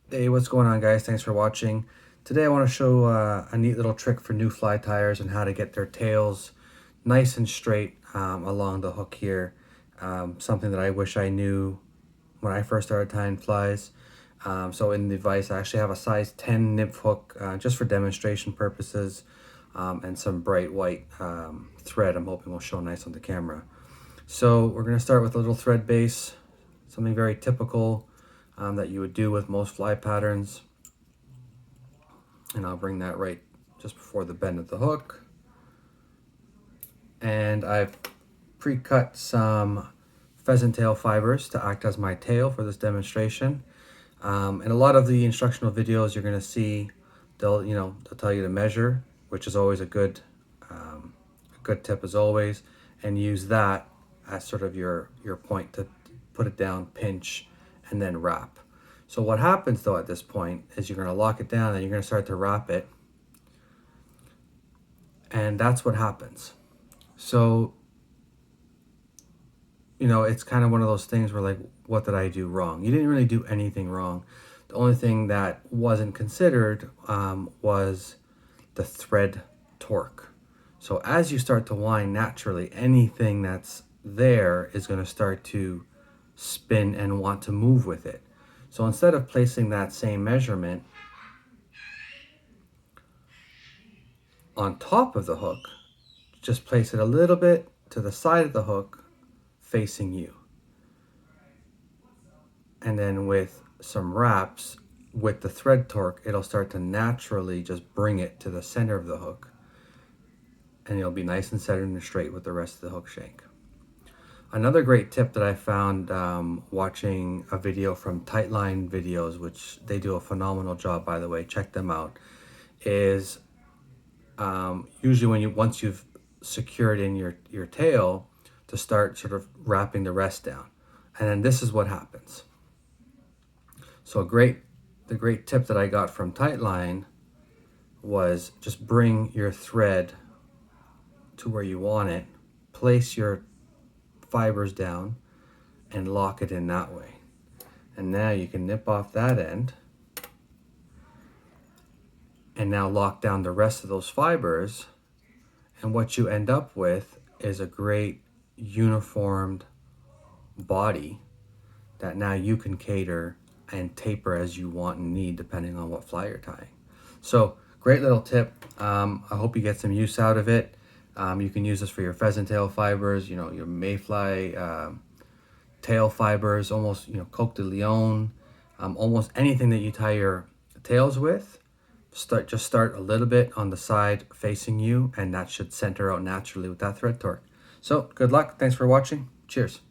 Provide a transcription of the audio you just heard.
Hey, what's going on, guys? Thanks for watching. Today I want to show a neat little trick for new fly tyers and how to get their tails nice and straight along the hook here. Something that I wish I knew when I first started tying flies. So in the device I actually have a size 10 nib hook just for demonstration purposes, and some bright white thread I'm hoping will show nice on the camera. So we're going to start with a little thread base, something very typical that you would do with most fly patterns. And I'll bring that right just before the bend of the hook. And I've pre-cut some pheasant tail fibers to act as my tail for this demonstration. In a lot of the instructional videos you're going to see, they'll tell you to measure, which is always a good tip as always, and use that as sort of your point to put it down, pinch, and then wrap. So what happens though at this point is you're going to lock it down and you're going to start to wrap it, and that's what happens. So it's kind of one of those things where, like, what did I do wrong? You didn't really do anything wrong. The only thing that wasn't considered was the thread torque. So as you start to wind naturally, anything that's there is going to start to spin and want to move with it. So instead of placing that same measurement on top of the hook, just place it a little bit to the side of the hook facing you. And then with some wraps, with the thread torque, it'll start to naturally just bring it to the center of the hook, and it'll be nice and centered and straight with the rest of the hook shank. Another great tip that I found watching a video from Tightline Videos, which they do a phenomenal job, by the way, check them out, is usually once you've secured in your tail, to start sort of wrapping the rest down. And then this is what happens. So the great tip that I got from Tightline was just bring your thread to where you want it, place your fibers down, and lock it in that way. And now you can nip off that end and now lock down the rest of those fibers, and what you end up with is a great uniformed body that now you can cater and taper as you want and need depending on what fly you're tying. So great little tip. I hope you get some use out of it. You can use this for your pheasant tail fibers, your mayfly tail fibers, almost coq de leon, almost anything that you tie your tails with. Just start a little bit on the side facing you, and that should center out naturally with that thread torque. So good luck. Thanks for watching. Cheers.